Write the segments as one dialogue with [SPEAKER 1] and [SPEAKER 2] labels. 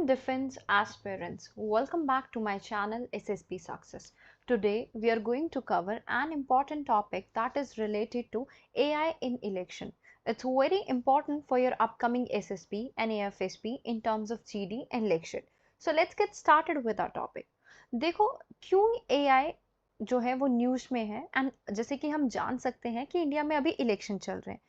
[SPEAKER 1] defense aspirants, welcome back to my channel SSB Success. Today we are going to cover an important topic that is related to AI in election. It's very important for your upcoming SSB and AFSB in terms of GD and election. So let's get started with our topic. देखो क्यों AI जो है वो news में है and जैसे कि हम जान सकते हैं कि इंडिया में अभी इलेक्शन चल रहे हैं।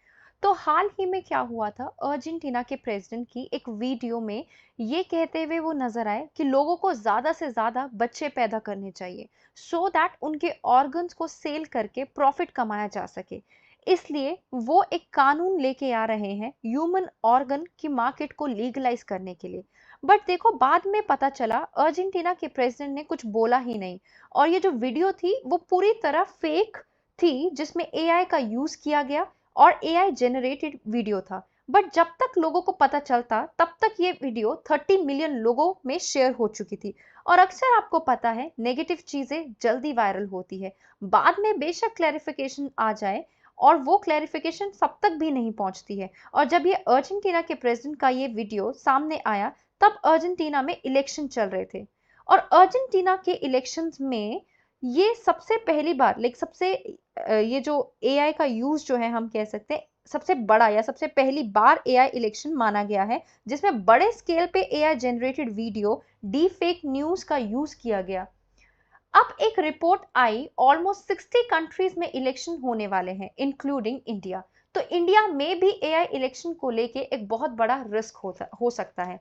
[SPEAKER 1] तो हाल ही में क्या हुआ था, अर्जेंटीना के प्रेसिडेंट की एक वीडियो में ये कहते हुए वो नजर आए कि लोगों को ज्यादा से ज्यादा बच्चे पैदा करने चाहिए सो दैट उनके ऑर्गन्स को सेल करके प्रॉफिट कमाया जा सके। इसलिए वो एक कानून लेके आ रहे हैं ह्यूमन ऑर्गन की मार्केट को लीगलाइज करने के लिए। बट देखो बाद में पता चला अर्जेंटीना के प्रेसिडेंट ने कुछ बोला ही नहीं और ये जो वीडियो थी वो पूरी तरह फेक थी जिसमें एआई का यूज किया गया और एआई जनरेटेड वीडियो था। बट जब तक लोगों को पता चलता तब तक ये वीडियो 30 मिलियन लोगों में शेयर हो चुकी थी। और अक्सर आपको पता है नेगेटिव चीजें जल्दी वायरल होती है, बाद में बेशक क्लैरिफिकेशन आ जाए और वो क्लैरिफिकेशन सब तक भी नहीं पहुंचती है। और जब ये अर्जेंटीना के प्रेसिडेंट का ये वीडियो सामने आया तब अर्जेंटीना में इलेक्शन चल रहे थे और अर्जेंटीना के इलेक्शंस में ये सबसे पहली बार ये जो एआई का यूज जो है हम कह सकते हैं सबसे बड़ा या सबसे पहली बार एआई इलेक्शन माना गया है जिसमें बड़े स्केल पे AI generated video D fake news का यूज किया गया। अब एक रिपोर्ट आई ऑलमोस्ट 60 कंट्रीज में इलेक्शन होने वाले हैं इंक्लूडिंग इंडिया। तो इंडिया में भी एआई इलेक्शन को लेके एक बहुत बड़ा रिस्क हो सकता है।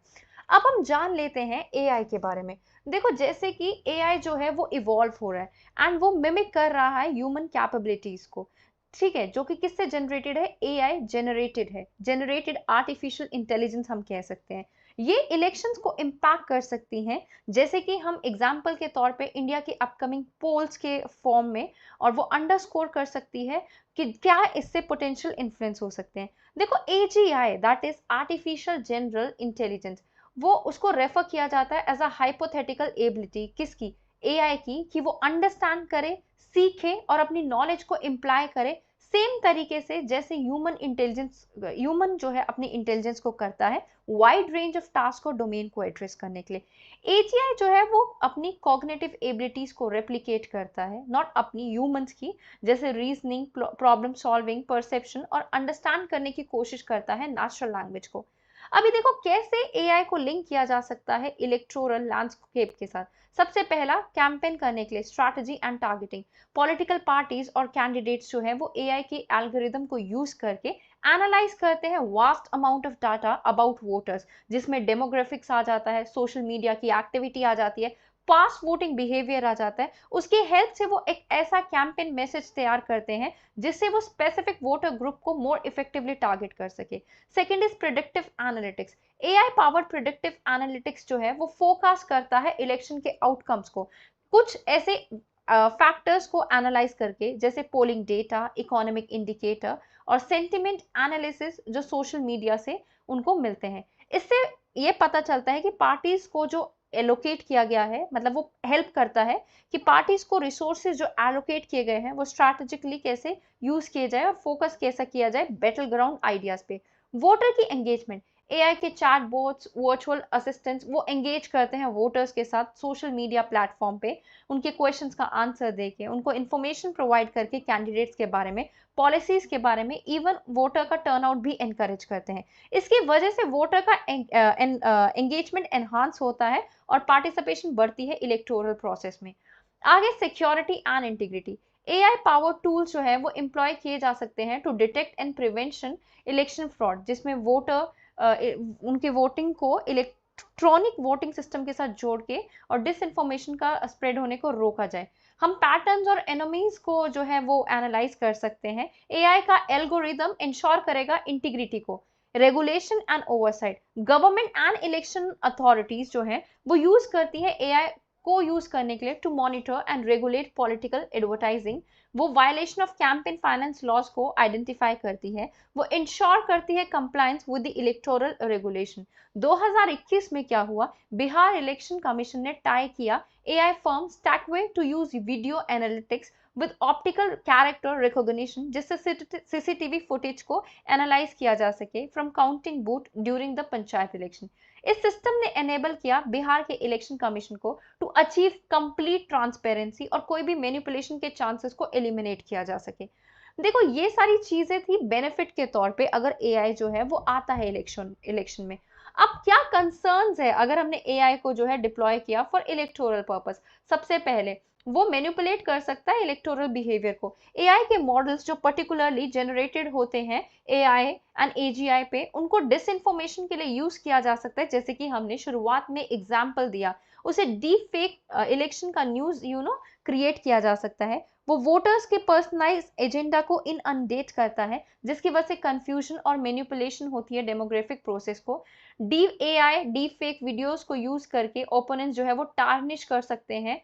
[SPEAKER 1] अब हम जान लेते हैं एआई के बारे में। देखो जैसे कि एआई जो है वो इवॉल्व हो रहा है एंड वो मिमिक कर रहा है ह्यूमन कैपेबिलिटीज को, ठीक है, जो कि किससे जनरेटेड है, एआई जनरेटेड है, जनरेटेड आर्टिफिशियल इंटेलिजेंस हम कह सकते हैं। ये इलेक्शंस को इम्पैक्ट कर सकती हैं, जैसे कि हम एग्जाम्पल के तौर पे इंडिया के अपकमिंग पोल्स के फॉर्म में, और वो अंडरस्कोर कर सकती है कि क्या इससे पोटेंशियल इन्फ्लुएंस हो सकते हैं। देखो AGI that is artificial general intelligence, वो उसको रेफर किया जाता है एज अ हाइपोथेटिकल एबिलिटी किसकी, एआई की, कि वो अंडरस्टैंड करे, सीखे और अपनी नॉलेज को इम्प्लाई करे सेम तरीके से जैसे ह्यूमन जो है अपनी इंटेलिजेंस को करता है वाइड रेंज ऑफ टास्क और डोमेन को एड्रेस करने के लिए। एजीआई जो है वो अपनी कॉग्निटिव एबिलिटीज को रेप्लिकेट करता है, नॉट अपनी ह्यूमंस की, जैसे रीजनिंग, प्रॉब्लम सॉल्विंग, परसेप्शन और अंडरस्टैंड करने की कोशिश करता है नेचुरल लैंग्वेज को। अभी देखो कैसे एआई को लिंक किया जा सकता है इलेक्टोरल लैंडस्केप के साथ। सबसे पहला, कैंपेन करने के लिए strategy and targeting. Political parties और कैंडिडेट्स जो है वो एआई के एल्गोरिदम को यूज करके एनालाइज करते हैं vast amount of data about voters, जिसमें डेमोग्राफिक्स आ जाता है, सोशल मीडिया की एक्टिविटी आ जाती है, पास्ट वोटिंग बिहेवियर आ जाता है। उसकी हेल्प से वो एक ऐसा कैंपेन मैसेज तैयार करते हैं जिससे वो स्पेसिफिक वोटर ग्रुप को मोर इफेक्टिवली टारगेट कर सके। Second is predictive analytics. AI powered predictive analytics जो है वो फोरकास्ट करता है इलेक्शन के आउटकम्स को, कुछ ऐसे फैक्टर्स को एनालाइज करके, जैसे पोलिंग डेटा, इकोनॉमिक इंडिकेटर और सेंटिमेंट एनालिसिस जो सोशल मीडिया से उनको मिलते हैं। इससे ये पता चलता है कि पार्टीज को जो एलोकेट किया गया है, मतलब वो हेल्प करता है कि पार्टीज को रिसोर्सेज जो एलोकेट किए गए हैं वो स्ट्रैटेजिकली कैसे यूज किए जाए और फोकस कैसा किया जाए बैटल ग्राउंड आइडियाज पे। वोटर की एंगेजमेंट, एआई के चैट बोट्स, वर्चुअल असिस्टेंट्स वो एंगेज करते हैं वोटर्स के साथ सोशल मीडिया प्लेटफॉर्म पे, उनके क्वेश्चंस का आंसर देके, उनको इन्फॉर्मेशन प्रोवाइड करके कैंडिडेट्स के बारे में, पॉलिसीज के बारे में, इवन वोटर का टर्नआउट भी एनकरेज करते हैं। इसकी वजह से वोटर का एंगेजमेंट एनहांस होता है और पार्टिसिपेशन बढ़ती है इलेक्टोरल प्रोसेस में। आगे security and integrity, AI power tools जो है वो एम्प्लॉय किए जा सकते हैं to detect and prevention election fraud, जिसमें वोटर उनके वोटिंग को इलेक्ट्रॉनिक वोटिंग सिस्टम के साथ जोड़ के और डिसइंफॉर्मेशन का स्प्रेड होने को रोका जाए। हम पैटर्न्स और एनोमीज को जो है वो एनालाइज कर सकते हैं। एआई का एल्गोरिदम इंश्योर करेगा इंटीग्रिटी को। Regulation and oversight, government and election authorities जो है वो यूज करती है एआई को यूज करने के लिए to monitor and regulate political advertising. वो violation of campaign finance laws को आइडेंटिफाई करती है, वो इंश्योर करती है compliance with the electoral regulation. 2021 में क्या हुआ, बिहार इलेक्शन कमीशन ने टाई किया AI firm Staqu to use video analytics with optical character recognition, जिससे सीसीटीवी फुटेज को एनालाइज किया जा सके from counting booth during the panchayat election. इस सिस्टम ने एनेबल किया बिहार के इलेक्शन कमीशन को टू अचीव कंप्लीट ट्रांसपेरेंसी और कोई भी मैनिपुलेशन के चांसेस को एलिमिनेट किया जा सके। देखो ये सारी चीजें थी बेनिफिट के तौर पे अगर एआई जो है वो आता है इलेक्शन में। अब क्या कंसर्न्स है अगर हमने एआई को जो है डिप्लॉय किया फॉर इलेक्टोरल पर्पस? सबसे पहले वो मैनिपुलेट कर सकता है इलेक्टोरल बिहेवियर को। एआई के मॉडल्स जो पर्टिकुलरली जनरेटेड होते हैं एआई एंड एजीआई पे, उनको डिसइंफॉर्मेशन के लिए यूज किया जा सकता है, जैसे कि हमने शुरुआत में एग्जाम्पल दिया। उसे डीप फेक इलेक्शन का न्यूज क्रिएट किया जा सकता है। वो वोटर्स के पर्सनलाइज एजेंडा को इन अनडेट करता है, जिसकी वजह से कंफ्यूजन और मैनिपुलेशन होती है डेमोग्राफिक प्रोसेस को। डी फेक वीडियोस को यूज करके ओपोनेंट्स जो है वो टार्निश कर सकते हैं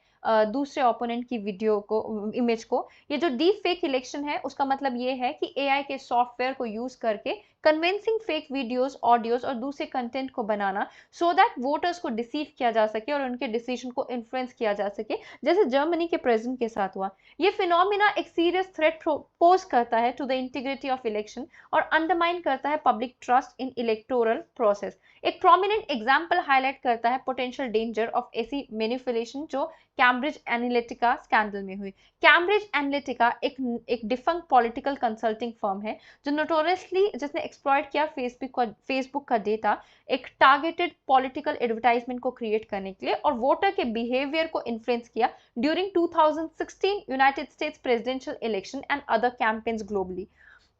[SPEAKER 1] दूसरे ओपोनेंट की वीडियो को, इमेज को। ये जो डीप फेक इलेक्शन है उसका मतलब ये है कि एआई के सॉफ्टवेयर को यूज करके कन्विंसिंग फेक वीडियोस, ऑडियोज और दूसरे कंटेंट को बनाना, सो दैट वोटर्स को डिसीव किया जा सके और उनके डिसीजन को इन्फ्लुएंस किया जा सके, जैसे जर्मनी के प्रेसिडेंट के साथ हुआ। ये फिनोमिना एक सीरियस थ्रेट पोज करता है to the integrity of election और अंडरमाइन करता है public trust in electoral process. एक प्रोमिनेंट एग्जाम्पल हाईलाइट करता है पोटेंशियल डेंजर ऑफ ऐसी मैनिपुलेशन जो कैम्ब्रिज एनालिटिका स्कैंडल में हुई। कैम्ब्रिज एनालिटिका एक डिफंक्ट पॉलिटिकल कंसल्टिंग फर्म है जो नोटोरियसली जिसने एक्सप्लॉइट किया फेसबुक का डेटा एक टारगेटेड पॉलिटिकल एडवर्टाइजमेंट को क्रिएट करने के लिए और वोटर के बिहेवियर को इन्फ्लुएंस किया during 2016 United States presidential election and other campaigns globally.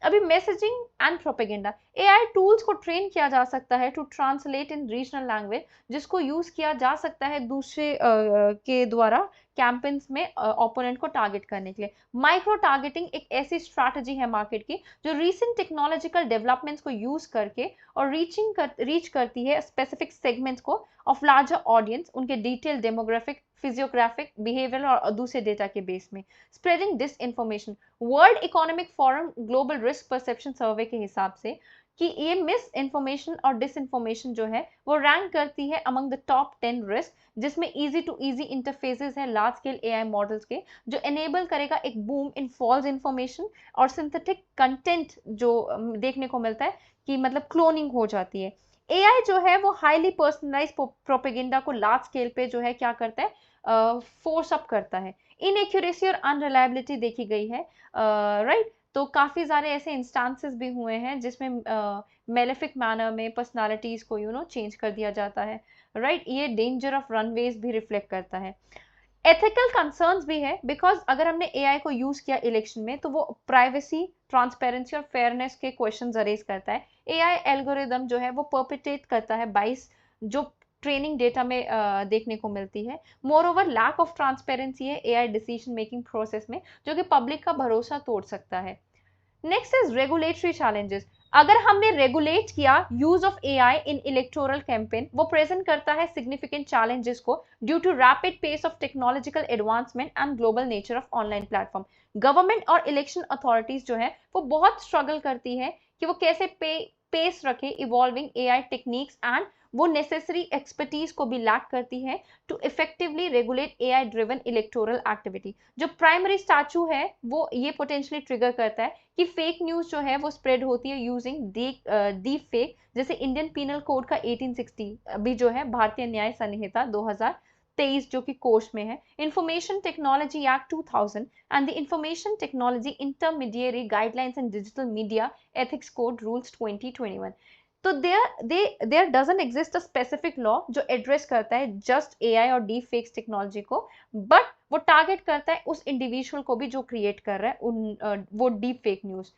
[SPEAKER 1] अभी messaging and propaganda, AI tools को ट्रेन किया जा सकता है to translate in regional language, जिसको यूज किया जा सकता है दूसरे के द्वारा कैंपेन्स में ओपोनेंट को टारगेट करने के लिए। माइक्रो टारगेटिंग एक ऐसी स्ट्रैटेजी है मार्केट की जो रीसेंट टेक्नोलॉजिकल डेवलपमेंट्स को यूज करके और रीच करती है स्पेसिफिक सेगमेंट्स को ऑफ लार्जर ऑडियंस, उनके डिटेल डेमोग्राफिक, फिजियोग्राफिक, बिहेवियर और दूसरे डेटा के बेस में। Spreading disinformation, World Economic Forum Global Risk Perception Survey के हिसाब से कि ये मिस इन्फॉर्मेशन और डिस इन्फॉर्मेशन जो है वो रैंक करती है अमंग द टॉप 10 रिस्क, जिसमें इजी टू इजी इंटरफेसेस है लार्ज स्केल एआई मॉडल्स के, जो एनेबल करेगा एक बूम इन फॉल्स इन्फॉर्मेशन और सिंथेटिक कंटेंट जो देखने को मिलता है कि मतलब क्लोनिंग हो जाती है। एआई जो है वो हाईली पर्सनलाइज प्रोपेगेंडा को लार्ज स्केल पे जो है क्या करता है, फोर्स अप करता है। इनएक्यूरेसी और अनरिलायबिलिटी देखी गई है, राइट। तो काफी सारे ऐसे इंस्टांसेस भी हुए हैं जिसमें मेलेफिक मैनर में पर्सनालिटीज को चेंज कर दिया जाता है, राइट। ये डेंजर ऑफ रनवेज भी रिफ्लेक्ट करता है। एथिकल कंसर्न्स भी है, बिकॉज अगर हमने एआई को यूज किया इलेक्शन में तो वो प्राइवेसी, ट्रांसपेरेंसी और फेयरनेस के क्वेश्चंस अरेज करता है। एआई एल्गोरिदम जो है वो परपिटेट करता है बाइस जो ट्रेनिंग डेटा में देखने को मिलती है। Moreover lack of transparency है एआई डिसीजन मेकिंग प्रोसेस में, जो कि पब्लिक का भरोसा तोड़ सकता है। Next is regulatory challenges. अगर हमने रेगुलेट किया use of AI in electoral campaign, वो प्रेजेंट करता है सिग्निफिकेंट चैलेंजेस को due to rapid pace of technological advancement and global nature of online platform. Government और इलेक्शन अथॉरिटीज जो है वो बहुत स्ट्रगल करती है कि वो कैसे पेस रखे इवॉल्विंग एआई टेक्निक्स, एंड वो नेसेसरी एक्सपर्टीज को भी लैक करती है to effectively regulate AI driven electoral activity. जो प्राइमरी स्टैचू है वो ये पोटेंशियली ट्रिगर करता है कि फेक न्यूज जो है वो स्प्रेड होती है यूजिंग डीप फेक, जैसे इंडियन पीनल कोड का 1860 अभी जो है भारतीय न्याय संहिता 2023 जो कि कोर्स में है, information technology act 2000 and the information technology intermediary guidelines and digital media ethics code rules 2021। तो there doesn't exist a specific law जो एड्रेस करता है जस्ट एआई और डीप फेक्स टेक्नोलॉजी को, बट वो टारगेट करता है उस इंडिविजुअल को भी जो क्रिएट कर रहा है वो deep fake news.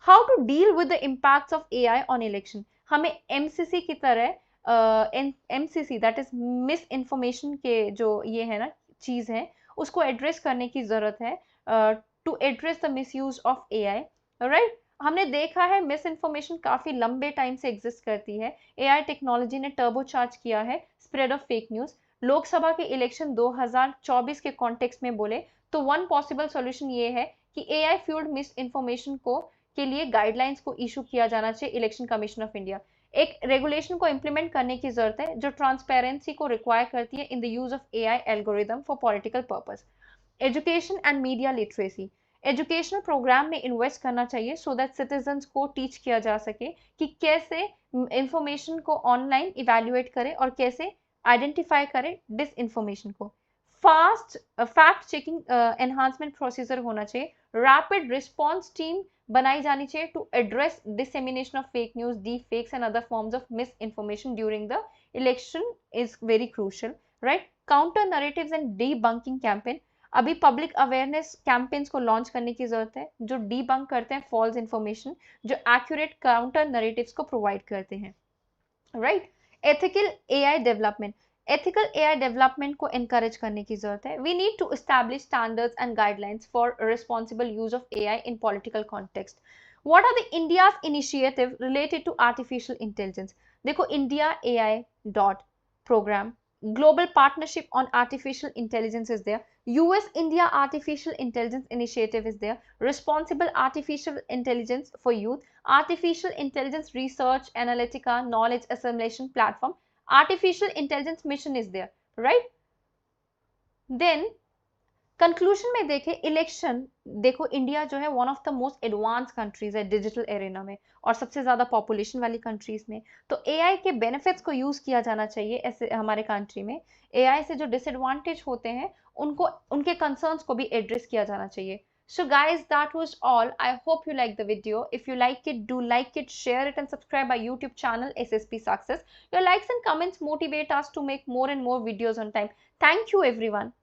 [SPEAKER 1] How to deal with the impacts of AI on election? हमें एमसीसी की तरह MCC that is misinformation के जो ये है ना चीज है, उसको एड्रेस करने की जरूरत है to address the misuse of AI, right. हमने देखा है मिस इन्फॉर्मेशन काफी लंबे टाइम से एग्जिस्ट करती है। एआई टेक्नोलॉजी ने टर्बोचार्ज किया है spread of fake news. Lok Sabha के इलेक्शन 2024 के कॉन्टेक्स्ट में बोले तो वन पॉसिबल सॉल्यूशन ये है कि एआई फ्यूल्ड मिस इन्फॉर्मेशन को के लिए गाइडलाइंस को इशू किया जाना चाहिए इलेक्शन कमीशन ऑफ इंडिया। एक रेगुलेशन को इंप्लीमेंट करने की जरूरत है जो ट्रांसपेरेंसी को रिक्वायर करती है in the use of AI algorithm for political purpose. Education and media literacy, educational program में इन्वेस्ट करना चाहिए सो दैट सिटीजन्स को टीच किया जा सके कि कैसे इंफॉर्मेशन को ऑनलाइन इवेल्युएट करें और कैसे आइडेंटिफाई करें डिस इंफॉर्मेशन को। Fast fact checking enhancement procedure होना चाहिए। रैपिड रिस्पॉन्स टीम बनाई जानी चाहिए to address dissemination of fake news, deep fakes and other forms of misinformation during the election is very crucial, right. Counter narratives and debunking campaign, अभी public awareness campaigns को launch करने की जरूरत है जो डीबंक करते हैं false information, जो एक्यूरेट काउंटर नरेटिव्स को प्रोवाइड करते हैं, right. Ethical AI development, ethical AI development को एनकरेज करने की जरूरत है। We need to establish standards and guidelines for responsible use of AI in political context. What are the India's initiative related to artificial intelligence? देखो, India AI dot programme, global partnership on artificial intelligence is there, US India Artificial Intelligence Initiative is there, responsible artificial intelligence for youth, artificial intelligence research analytica knowledge assimilation platform, artificial intelligence mission is there, right? Then conclusion में देखें, election, देखो India जो है one of the most advance countries है digital arena में और सबसे ज्यादा पॉपुलेशन वाली कंट्रीज में, तो एआई के बेनिफिट्स को यूज किया जाना चाहिए ऐसे हमारे कंट्री में। एआई से जो डिसएडवांटेज होते हैं उनको, उनके कंसर्न्स को भी एड्रेस किया जाना चाहिए। So guys, that was all. I hope you liked the video. If you like it, do like it, share it and subscribe our YouTube channel SSP Success. Your likes and comments motivate us to make more and more videos on time. Thank you everyone.